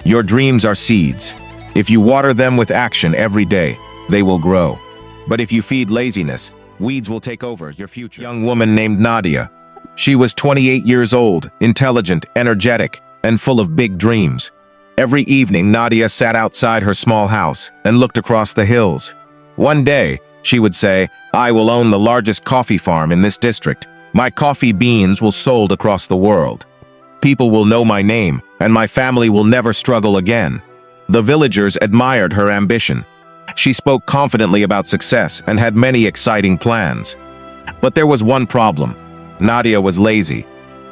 Your dreams are seeds. If you water them with action every day, they will grow. But if you feed laziness, weeds will take over your future. A young woman named Nadia. She was 28 years old, intelligent, energetic, and full of big dreams. Every evening, Nadia sat outside her small house and looked across the hills. One day, she would say, "I will own the largest coffee farm in this district. My coffee beans will sold across the world. People will know my name, and my family will never struggle again." The villagers admired her ambition. She spoke confidently about success and had many exciting plans. But there was one problem. Nadia was lazy.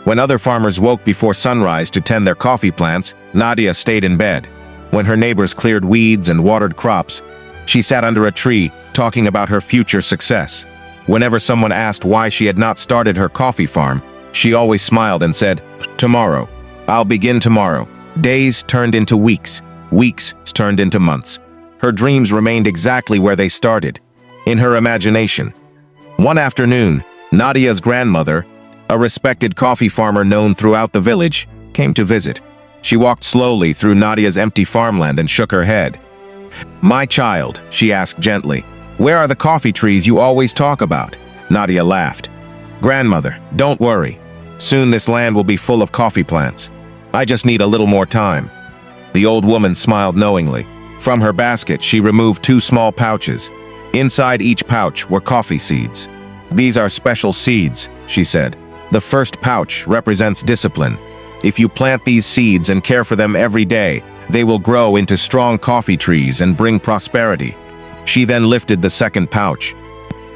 When other farmers woke before sunrise to tend their coffee plants, Nadia stayed in bed. When her neighbors cleared weeds and watered crops, she sat under a tree talking about her future success. Whenever someone asked why she had not started her coffee farm, she always smiled and said, "Tomorrow. I'll begin tomorrow." Days turned into weeks. Weeks turned into months. Her dreams remained exactly where they started, in her imagination. One afternoon, Nadia's grandmother, a respected coffee farmer known throughout the village, came to visit. She walked slowly through Nadia's empty farmland and shook her head. "My child," she asked gently, "where are the coffee trees you always talk about?" Nadia laughed. "Grandmother, don't worry. Soon this land will be full of coffee plants. I just need a little more time." The old woman smiled knowingly. From her basket, she removed 2 small pouches. Inside each pouch were coffee seeds. "These are special seeds," she said. "The first pouch represents discipline. If you plant these seeds and care for them every day, they will grow into strong coffee trees and bring prosperity." She then lifted the second pouch.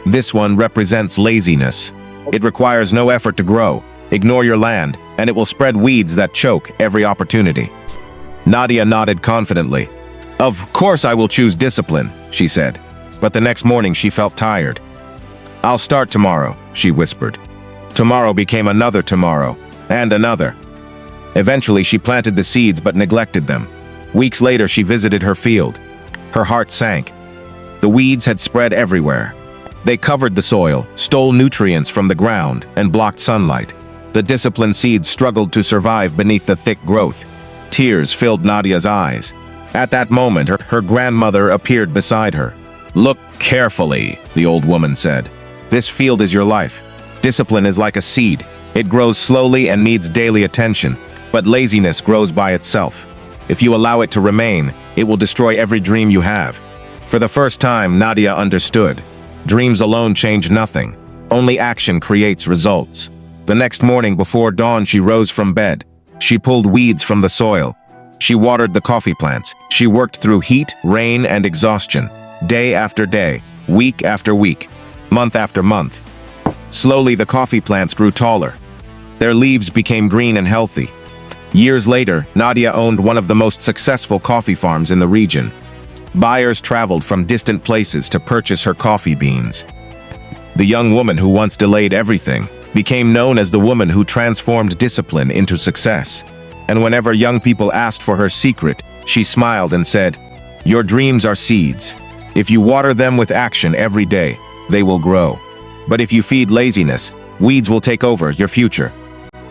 "This one represents laziness. It requires no effort to grow. Ignore your land, and it will spread weeds that choke every opportunity." Nadia nodded confidently. "Of course I will choose discipline," she said. But the next morning she felt tired. "I'll start tomorrow," she whispered. Tomorrow became another tomorrow, and another. Eventually she planted the seeds but neglected them. Weeks later she visited her field. Her heart sank. The weeds had spread everywhere. They covered the soil, stole nutrients from the ground, and blocked sunlight. The disciplined seeds struggled to survive beneath the thick growth. Tears filled Nadia's eyes. At that moment, her grandmother appeared beside her. "Look carefully," the old woman said. "This field is your life. Discipline is like a seed. It grows slowly and needs daily attention, but laziness grows by itself. If you allow it to remain, it will destroy every dream you have." For the first time, Nadia understood. Dreams alone change nothing. Only action creates results. The next morning before dawn, she rose from bed. She pulled weeds from the soil. She watered the coffee plants. She worked through heat, rain, and exhaustion, day after day, week after week, month after month. Slowly, the coffee plants grew taller. Their leaves became green and healthy. Years later, Nadia owned one of the most successful coffee farms in the region. Buyers traveled from distant places to purchase her coffee beans. The young woman who once delayed everything became known as the woman who transformed discipline into success. And whenever young people asked for her secret, she smiled and said, "Your dreams are seeds. If you water them with action every day, they will grow. But if you feed laziness, weeds will take over your future."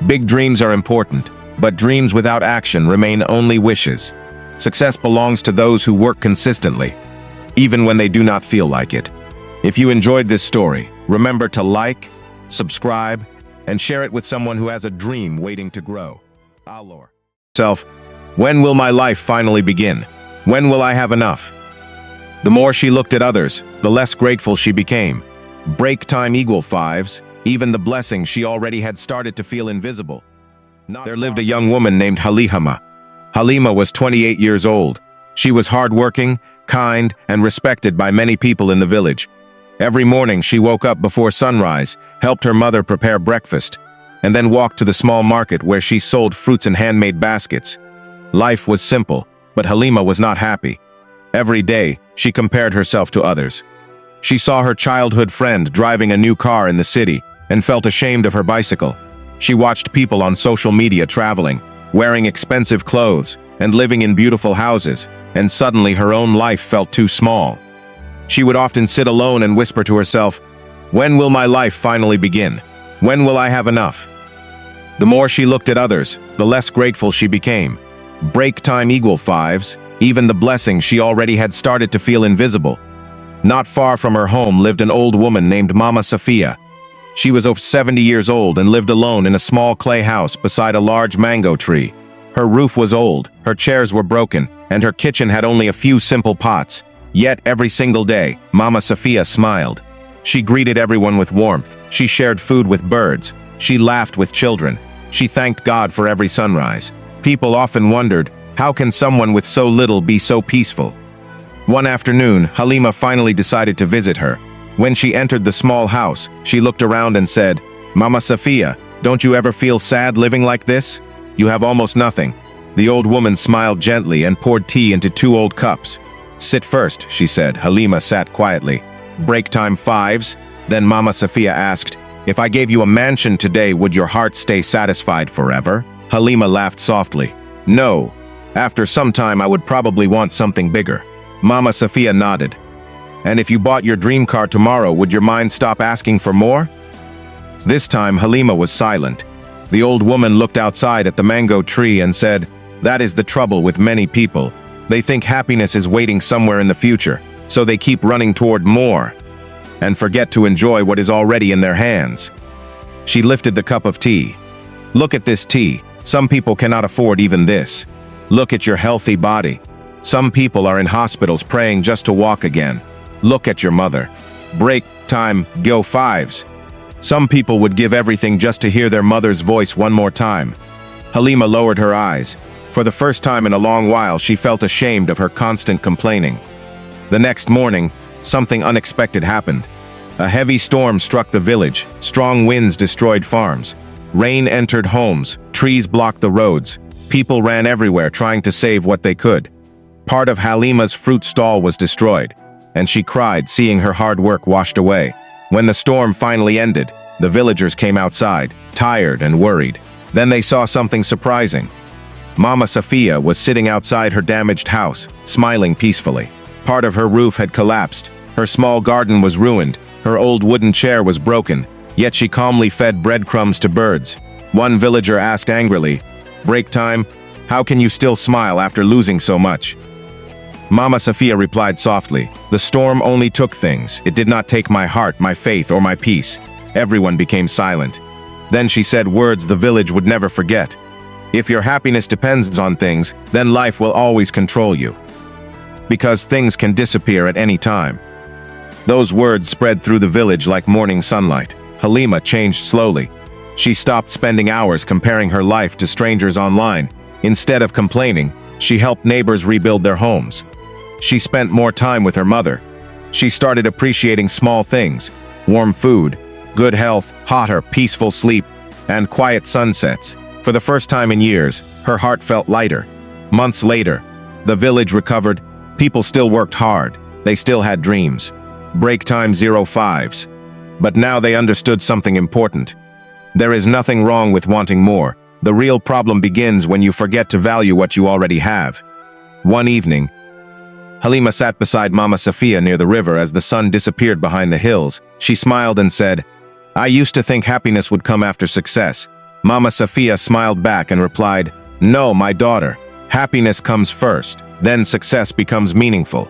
Big dreams are important, but dreams without action remain only wishes. Success belongs to those who work consistently, even when they do not feel like it. If you enjoyed this story, remember to like, subscribe, and share it with someone who has a dream waiting to grow. Allure. Self, when will my life finally begin? When will I have enough? The more she looked at others, the less grateful she became. Break time equal fives, even the blessings she already had started to feel invisible. There lived a young woman named Halima. Halima was 28 years old. She was hardworking, kind, and respected by many people in the village. Every morning she woke up before sunrise, helped her mother prepare breakfast, and then walked to the small market where she sold fruits in handmade baskets. Life was simple, but Halima was not happy. Every day, she compared herself to others. She saw her childhood friend driving a new car in the city and felt ashamed of her bicycle. She watched people on social media traveling, wearing expensive clothes, and living in beautiful houses, and suddenly her own life felt too small. She would often sit alone and whisper to herself, "When will my life finally begin? When will I have enough?" The more she looked at others, the less grateful she became. Break time equal 5s. Even the blessing she already had started to feel invisible. Not far from her home lived an old woman named Mama Sophia. She was over 70 years old and lived alone in a small clay house beside a large mango tree. Her roof was old, her chairs were broken, and her kitchen had only a few simple pots. Yet every single day, Mama Sophia smiled. She greeted everyone with warmth. She shared food with birds. She laughed with children. She thanked God for every sunrise. People often wondered, how can someone with so little be so peaceful? One afternoon, Halima finally decided to visit her. When she entered the small house, she looked around and said, "Mama Sophia, don't you ever feel sad living like this? You have almost nothing." The old woman smiled gently and poured tea into 2 old cups. "Sit first," she said. Halima sat quietly. "Break time 5s?" Then Mama Sophia asked, "If I gave you a mansion today, would your heart stay satisfied forever?" Halima laughed softly. "No. After some time, I would probably want something bigger." Mama Sophia nodded. "And if you bought your dream car tomorrow, would your mind stop asking for more?" This time, Halima was silent. The old woman looked outside at the mango tree and said, "That is the trouble with many people. They think happiness is waiting somewhere in the future, so they keep running toward more and forget to enjoy what is already in their hands." She lifted the cup of tea. "Look at this tea. Some people cannot afford even this. Look at your healthy body. Some people are in hospitals praying just to walk again. Look at your mother. Break time, go 5s. Some people would give everything just to hear their mother's voice one more time." Halima lowered her eyes. For the first time in a long while, she felt ashamed of her constant complaining. The next morning, something unexpected happened. A heavy storm struck the village. Strong winds destroyed farms. Rain entered homes. Trees blocked the roads. People ran everywhere trying to save what they could. Part of Halima's fruit stall was destroyed, and she cried, seeing her hard work washed away. When the storm finally ended, the villagers came outside, tired and worried. Then they saw something surprising. Mama Sophia was sitting outside her damaged house, smiling peacefully. Part of her roof had collapsed. Her small garden was ruined. Her old wooden chair was broken, yet she calmly fed breadcrumbs to birds. One villager asked angrily, "Break time? How can you still smile after losing so much?" Mama Sophia replied softly, "The storm only took things. It did not take my heart, my faith, or my peace." Everyone became silent. Then she said words the village would never forget. "If your happiness depends on things, then life will always control you. Because things can disappear at any time." Those words spread through the village like morning sunlight. Halima changed slowly. She stopped spending hours comparing her life to strangers online. Instead of complaining, she helped neighbors rebuild their homes. She spent more time with her mother. She started appreciating small things: warm food, good health, hotter, peaceful sleep, and quiet sunsets. For the first time in years, her heart felt lighter. Months later, the village recovered. People still worked hard. They still had dreams. Break time 05s. But now they understood something important. There is nothing wrong with wanting more. The real problem begins when you forget to value what you already have. One evening, Halima sat beside Mama Sophia near the river as the sun disappeared behind the hills. She smiled and said, "I used to think happiness would come after success." Mama Sophia smiled back and replied, "No, my daughter. Happiness comes first, then success becomes meaningful."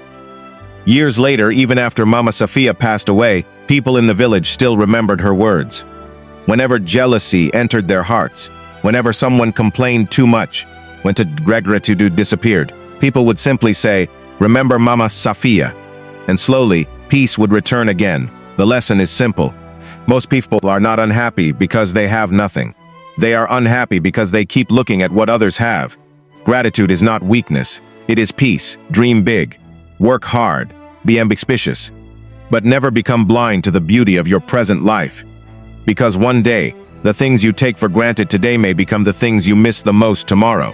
Years later, even after Mama Sophia passed away, people in the village still remembered her words. Whenever jealousy entered their hearts, whenever someone complained too much, when gratitude disappeared, people would simply say, "Remember Mama Sophia," and slowly, peace would return again. The lesson is simple. Most people are not unhappy because they have nothing. They are unhappy because they keep looking at what others have. Gratitude is not weakness. It is peace. Dream big. Work hard. Be ambitious. But never become blind to the beauty of your present life. Because one day, the things you take for granted today may become the things you miss the most tomorrow.